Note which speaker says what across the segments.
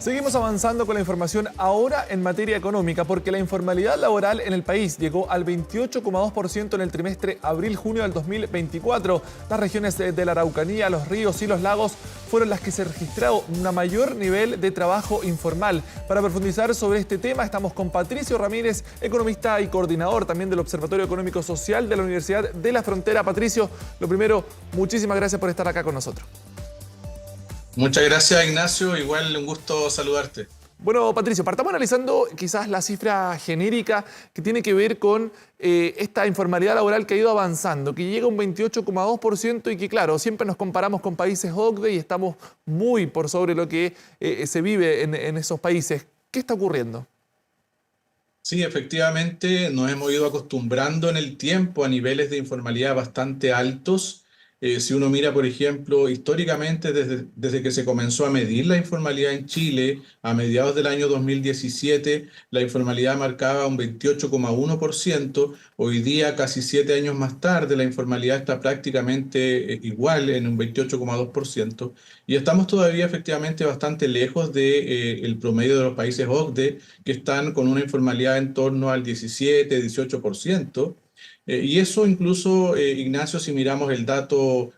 Speaker 1: Seguimos avanzando con la información ahora en materia económica porque la informalidad laboral en el país llegó al 28,2% en el trimestre abril-junio del 2024. Las regiones de la Araucanía, los ríos y los lagos fueron las que se registró un mayor nivel de trabajo informal. Para profundizar sobre este tema estamos con Patricio Ramírez, economista y coordinador también del Observatorio Económico Social de la Universidad de la Frontera. Patricio, lo primero, muchísimas gracias por estar acá con nosotros.
Speaker 2: Muchas gracias, Ignacio. Igual un gusto saludarte.
Speaker 1: Bueno, Patricio, partamos analizando quizás la cifra genérica que tiene que ver con esta informalidad laboral que ha ido avanzando, que llega a un 28,2% y que, claro, siempre nos comparamos con países OCDE y estamos muy por sobre lo que se vive en esos países. ¿Qué está ocurriendo?
Speaker 2: Sí, efectivamente, nos hemos ido acostumbrando en el tiempo a niveles de informalidad bastante altos. Si uno mira, por ejemplo, históricamente, desde que se comenzó a medir la informalidad en Chile, a mediados del año 2017, la informalidad marcaba un 28,1%. Hoy día, casi 7 años más tarde, la informalidad está prácticamente igual, en un 28,2%. Y estamos todavía efectivamente bastante lejos del promedio de los países OCDE, que están con una informalidad en torno al 17-18%. Y eso incluso, Ignacio, si miramos el dato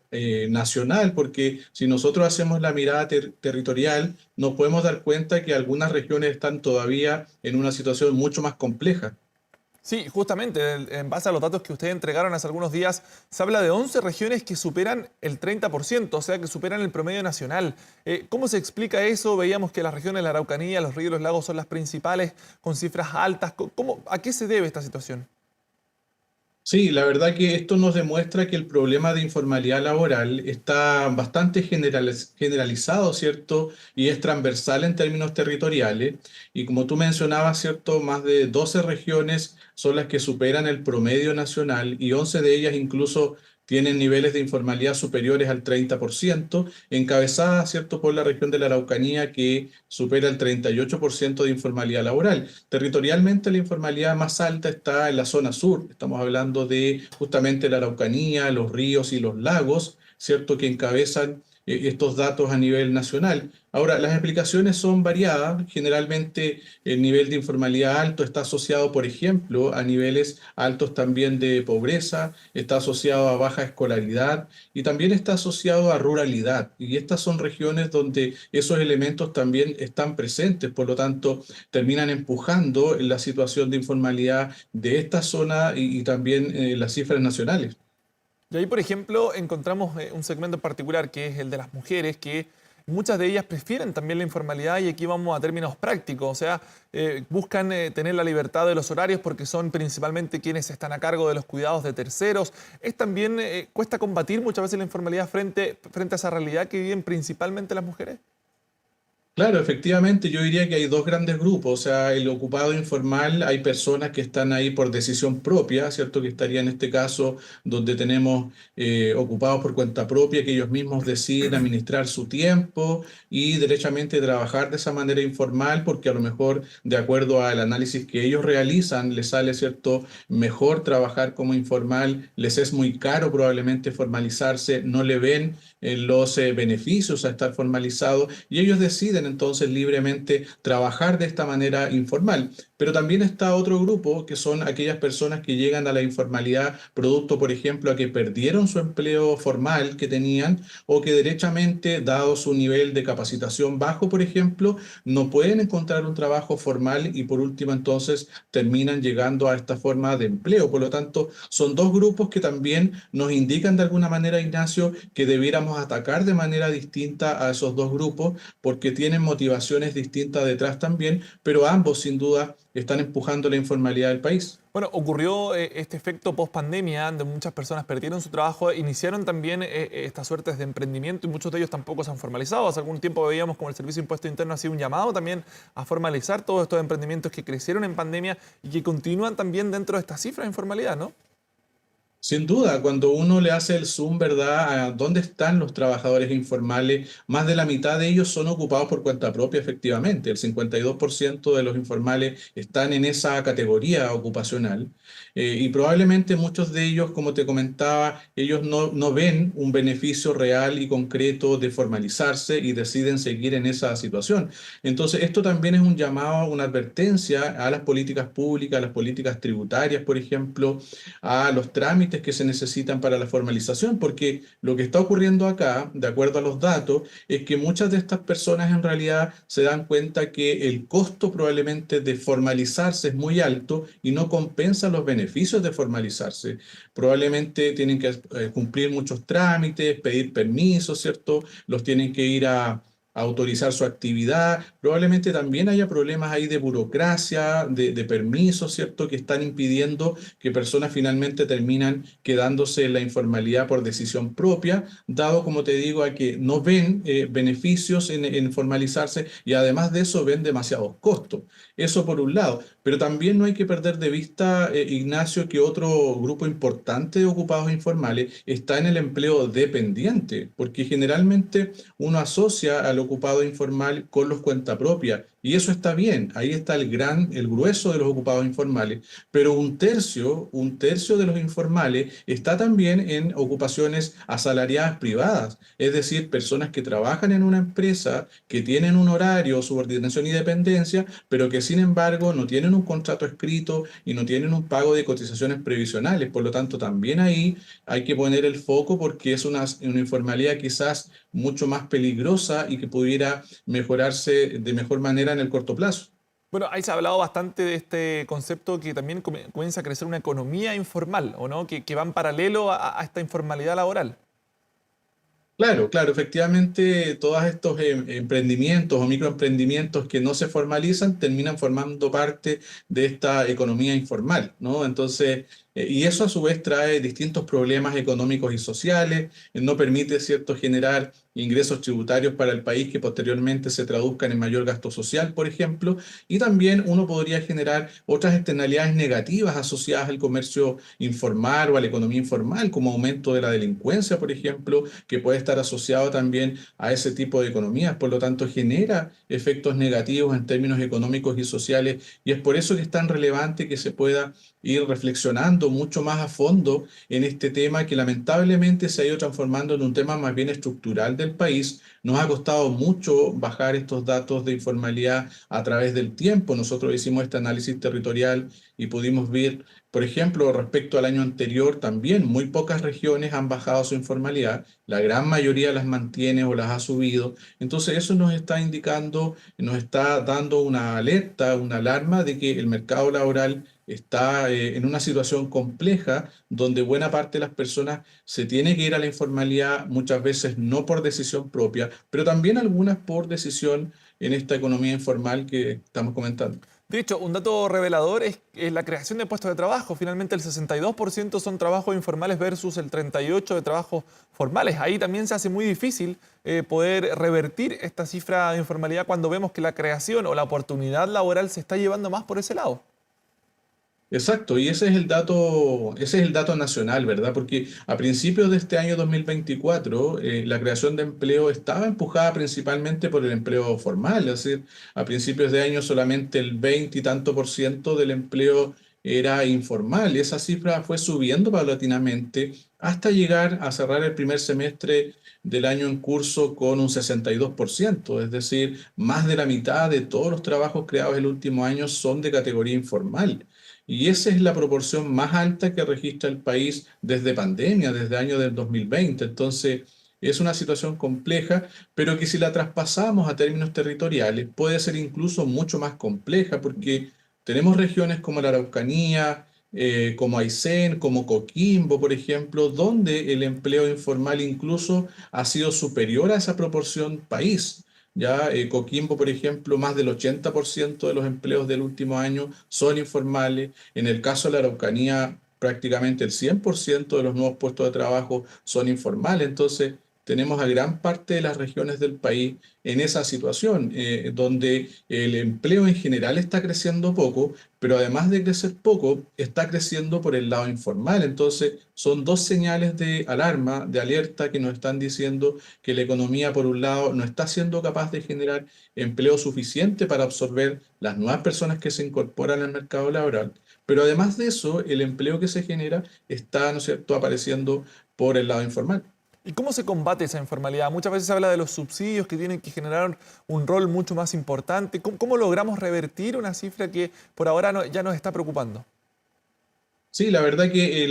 Speaker 2: nacional, porque si nosotros hacemos la mirada territorial, nos podemos dar cuenta que algunas regiones están todavía en una situación mucho más compleja.
Speaker 1: Sí, justamente, en base a los datos que ustedes entregaron hace algunos días, se habla de 11 regiones que superan el 30%, o sea, que superan el promedio nacional. ¿Cómo se explica eso? Veíamos que las regiones de la Araucanía, los ríos y los lagos son las principales, con cifras altas. ¿A qué se debe esta situación?
Speaker 2: Sí, la verdad que esto nos demuestra que el problema de informalidad laboral está bastante generalizado, ¿cierto? Y es transversal en términos territoriales. Y como tú mencionabas, ¿cierto? Más de 12 regiones son las que superan el promedio nacional y 11 de ellas incluso tienen niveles de informalidad superiores al 30%, encabezadas, ¿cierto? Por la región de la Araucanía, que supera el 38% de informalidad laboral. Territorialmente, la informalidad más alta está en la zona sur. Estamos hablando de justamente la Araucanía, los ríos y los lagos, ¿cierto? Que encabezan estos datos a nivel nacional. Ahora, las explicaciones son variadas. Generalmente, el nivel de informalidad alto está asociado, por ejemplo, a niveles altos también de pobreza, está asociado a baja escolaridad y también está asociado a ruralidad. Y estas son regiones donde esos elementos también están presentes, por lo tanto, terminan empujando la situación de informalidad de esta zona y también las cifras nacionales.
Speaker 1: Y ahí, por ejemplo, encontramos un segmento en particular que es el de las mujeres, que muchas de ellas prefieren también la informalidad y aquí vamos a términos prácticos, o sea, buscan tener la libertad de los horarios porque son principalmente quienes están a cargo de los cuidados de terceros. Es también, cuesta combatir muchas veces la informalidad frente a esa realidad que viven principalmente las mujeres.
Speaker 2: Claro, efectivamente, yo diría que hay dos grandes grupos, o sea, el ocupado informal, hay personas que están ahí por decisión propia, ¿cierto? Que estaría en este caso donde tenemos ocupados por cuenta propia, que ellos mismos deciden administrar su tiempo y derechamente trabajar de esa manera informal, porque a lo mejor, de acuerdo al análisis que ellos realizan, les sale, ¿cierto? Mejor trabajar como informal, les es muy caro probablemente formalizarse, no le ven los beneficios a estar formalizado y ellos deciden entonces libremente trabajar de esta manera informal. Pero también está otro grupo que son aquellas personas que llegan a la informalidad producto, por ejemplo, a que perdieron su empleo formal que tenían o que derechamente, dado su nivel de capacitación bajo, por ejemplo, no pueden encontrar un trabajo formal y por último entonces terminan llegando a esta forma de empleo. Por lo tanto, son dos grupos que también nos indican de alguna manera, Ignacio, que debiéramos atacar de manera distinta a esos dos grupos porque tienen motivaciones distintas detrás también, pero ambos sin duda están empujando la informalidad del país.
Speaker 1: Bueno, ocurrió este efecto post-pandemia, donde muchas personas perdieron su trabajo, iniciaron también estas suertes de emprendimiento y muchos de ellos tampoco se han formalizado. Hace algún tiempo veíamos como el Servicio de Impuesto Interno ha sido un llamado también a formalizar todos estos emprendimientos que crecieron en pandemia y que continúan también dentro de estas cifras de informalidad, ¿no?
Speaker 2: Sin duda, cuando uno le hace el zoom, ¿verdad? A dónde están los trabajadores informales, más de la mitad de ellos son ocupados por cuenta propia, efectivamente. El 52% de los informales están en esa categoría ocupacional. Y probablemente muchos de ellos, como te comentaba, ellos no ven un beneficio real y concreto de formalizarse y deciden seguir en esa situación. Entonces, esto también es un llamado, una advertencia a las políticas públicas, a las políticas tributarias, por ejemplo, a los trámites que se necesitan para la formalización, porque lo que está ocurriendo acá, de acuerdo a los datos, es que muchas de estas personas en realidad se dan cuenta que el costo probablemente de formalizarse es muy alto y no compensa los beneficios de formalizarse. Probablemente tienen que cumplir muchos trámites, pedir permisos, ¿cierto? Los tienen que ir a autorizar su actividad. Probablemente también haya problemas ahí de burocracia, de permisos, ¿cierto? Que están impidiendo que personas finalmente terminan quedándose en la informalidad por decisión propia, dado, como te digo, a que no ven beneficios en formalizarse y además de eso ven demasiados costos. Eso por un lado. Pero también no hay que perder de vista, Ignacio, que otro grupo importante de ocupados informales está en el empleo dependiente, porque generalmente uno asocia al ocupado informal con los cuentapropias. Y eso está bien, ahí está el grueso de los ocupados informales, pero un tercio de los informales está también en ocupaciones asalariadas privadas, es decir, personas que trabajan en una empresa, que tienen un horario, subordinación y dependencia, pero que sin embargo no tienen un contrato escrito y no tienen un pago de cotizaciones previsionales. Por lo tanto, también ahí hay que poner el foco porque es una informalidad quizás mucho más peligrosa y que pudiera mejorarse de mejor manera en el corto plazo.
Speaker 1: Bueno, ahí se ha hablado bastante de este concepto que también comienza a crecer una economía informal, ¿o no? Que va en paralelo a esta informalidad laboral.
Speaker 2: Claro, claro, efectivamente, todos estos emprendimientos o microemprendimientos que no se formalizan terminan formando parte de esta economía informal, ¿no? Entonces, y eso a su vez trae distintos problemas económicos y sociales, no permite, ¿cierto?, generar ingresos tributarios para el país que posteriormente se traduzcan en mayor gasto social, por ejemplo, y también uno podría generar otras externalidades negativas asociadas al comercio informal o a la economía informal, como aumento de la delincuencia, por ejemplo, que puede estar asociado también a ese tipo de economías. Por lo tanto, genera efectos negativos en términos económicos y sociales, y es por eso que es tan relevante que se pueda ir reflexionando mucho más a fondo en este tema que lamentablemente se ha ido transformando en un tema más bien estructural del país. Nos ha costado mucho bajar estos datos de informalidad a través del tiempo. Nosotros hicimos este análisis territorial y pudimos ver, por ejemplo, respecto al año anterior, también muy pocas regiones han bajado su informalidad, la gran mayoría las mantiene o las ha subido. Entonces eso nos está indicando, nos está dando una alerta, una alarma de que el mercado laboral está en una situación compleja donde buena parte de las personas se tiene que ir a la informalidad, muchas veces no por decisión propia, pero también algunas por decisión en esta economía informal que estamos comentando.
Speaker 1: De hecho, un dato revelador es la creación de puestos de trabajo. Finalmente, el 62% son trabajos informales versus el 38% de trabajos formales. Ahí también se hace muy difícil poder revertir esta cifra de informalidad cuando vemos que la creación o la oportunidad laboral se está llevando más por ese lado.
Speaker 2: Exacto, y ese es el dato nacional, ¿verdad? Porque a principios de este año 2024, la creación de empleo estaba empujada principalmente por el empleo formal, es decir, a principios de año solamente el 20 y tanto por ciento del empleo era informal, y esa cifra fue subiendo paulatinamente hasta llegar a cerrar el primer semestre del año en curso con un 62%, es decir, más de la mitad de todos los trabajos creados el último año son de categoría informal. Y esa es la proporción más alta que registra el país desde pandemia, desde el año del 2020. Entonces, es una situación compleja, pero que si la traspasamos a términos territoriales, puede ser incluso mucho más compleja, porque tenemos regiones como la Araucanía, como Aysén, como Coquimbo, por ejemplo, donde el empleo informal incluso ha sido superior a esa proporción país. Ya Coquimbo, por ejemplo, más del 80% de los empleos del último año son informales. En el caso de la Araucanía, prácticamente el 100% de los nuevos puestos de trabajo son informales. Entonces, tenemos a gran parte de las regiones del país en esa situación, donde el empleo en general está creciendo poco, pero además de crecer poco, está creciendo por el lado informal. Entonces, son dos señales de alarma, de alerta, que nos están diciendo que la economía, por un lado, no está siendo capaz de generar empleo suficiente para absorber las nuevas personas que se incorporan al mercado laboral. Pero además de eso, el empleo que se genera está, ¿no es cierto?, apareciendo por el lado informal.
Speaker 1: ¿Y cómo se combate esa informalidad? Muchas veces se habla de los subsidios que tienen que generar un rol mucho más importante. ¿Cómo logramos revertir una cifra que por ahora ya nos está preocupando?
Speaker 2: Sí, la verdad que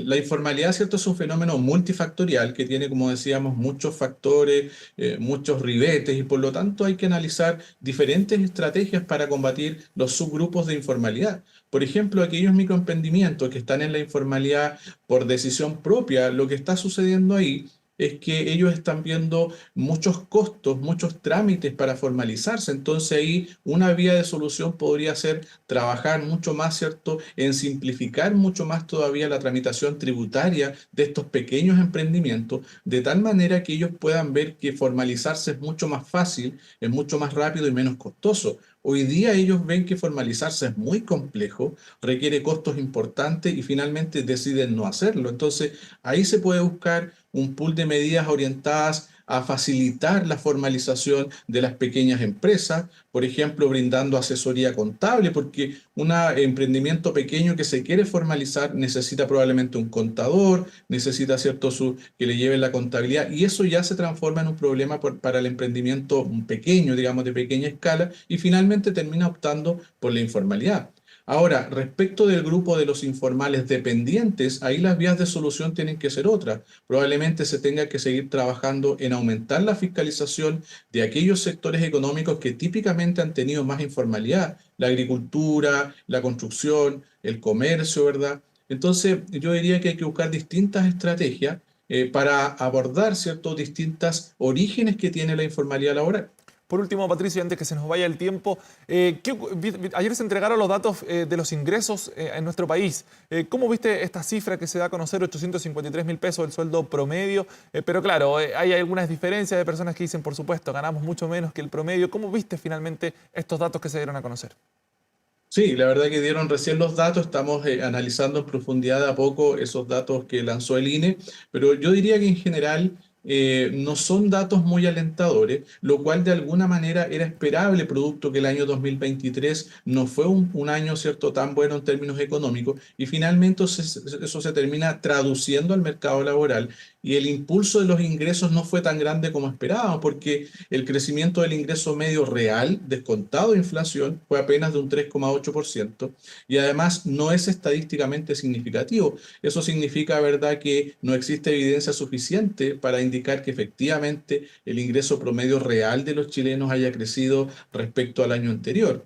Speaker 2: la informalidad, ¿cierto? Es un fenómeno multifactorial que tiene, como decíamos, muchos factores, muchos ribetes y por lo tanto hay que analizar diferentes estrategias para combatir los subgrupos de informalidad. Por ejemplo, aquellos microemprendimientos que están en la informalidad por decisión propia, lo que está sucediendo ahí es que ellos están viendo muchos costos, muchos trámites para formalizarse. Entonces ahí una vía de solución podría ser trabajar mucho más, ¿cierto?, en simplificar mucho más todavía la tramitación tributaria de estos pequeños emprendimientos, de tal manera que ellos puedan ver que formalizarse es mucho más fácil, es mucho más rápido y menos costoso. Hoy día ellos ven que formalizarse es muy complejo, requiere costos importantes y finalmente deciden no hacerlo. Entonces, ahí se puede buscar un pool de medidas orientadas a facilitar la formalización de las pequeñas empresas, por ejemplo, brindando asesoría contable, porque un emprendimiento pequeño que se quiere formalizar necesita probablemente un contador, necesita que le lleven la contabilidad, y eso ya se transforma en un problema para el emprendimiento pequeño, digamos, de pequeña escala, y finalmente termina optando por la informalidad. Ahora, respecto del grupo de los informales dependientes, ahí las vías de solución tienen que ser otras. Probablemente se tenga que seguir trabajando en aumentar la fiscalización de aquellos sectores económicos que típicamente han tenido más informalidad, la agricultura, la construcción, el comercio, ¿verdad? Entonces, yo diría que hay que buscar distintas estrategias para abordar, ¿cierto?, distintos orígenes que tiene la informalidad laboral.
Speaker 1: Por último, Patricio, antes que se nos vaya el tiempo, ayer se entregaron los datos de los ingresos en nuestro país. ¿Cómo viste esta cifra que se da a conocer, 853.000 pesos el sueldo promedio? Pero claro, hay algunas diferencias de personas que dicen, por supuesto, ganamos mucho menos que el promedio. ¿Cómo viste finalmente estos datos que se dieron a conocer?
Speaker 2: Sí, la verdad que dieron recién los datos, estamos analizando en profundidad de a poco esos datos que lanzó el INE, pero yo diría que en general no son datos muy alentadores, lo cual de alguna manera era esperable, producto que el año 2023 no fue un año, ¿cierto?, tan bueno en términos económicos, y finalmente eso se termina traduciendo al mercado laboral, y el impulso de los ingresos no fue tan grande como esperábamos, porque el crecimiento del ingreso medio real, descontado de inflación, fue apenas de un 3,8%, y además no es estadísticamente significativo. Eso significa, ¿verdad?, que no existe evidencia suficiente para indicar que efectivamente el ingreso promedio real de los chilenos haya crecido respecto al año anterior.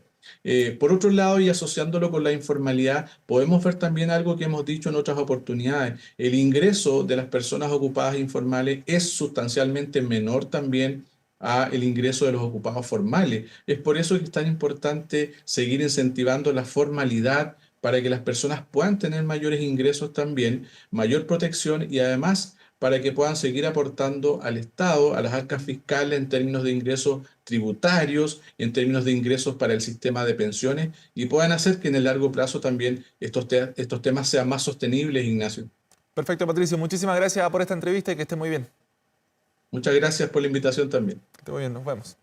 Speaker 2: Por otro lado, y asociándolo con la informalidad, podemos ver también algo que hemos dicho en otras oportunidades. El ingreso de las personas ocupadas informales es sustancialmente menor también a el ingreso de los ocupados formales. Es por eso que es tan importante seguir incentivando la formalidad para que las personas puedan tener mayores ingresos también, mayor protección y además para que puedan seguir aportando al Estado, a las arcas fiscales en términos de ingresos tributarios, en términos de ingresos para el sistema de pensiones y puedan hacer que en el largo plazo también estos temas sean más sostenibles, Ignacio.
Speaker 1: Perfecto, Patricio. Muchísimas gracias por esta entrevista y que esté muy bien.
Speaker 2: Muchas gracias por la invitación también.
Speaker 1: Que esté muy bien, nos vemos.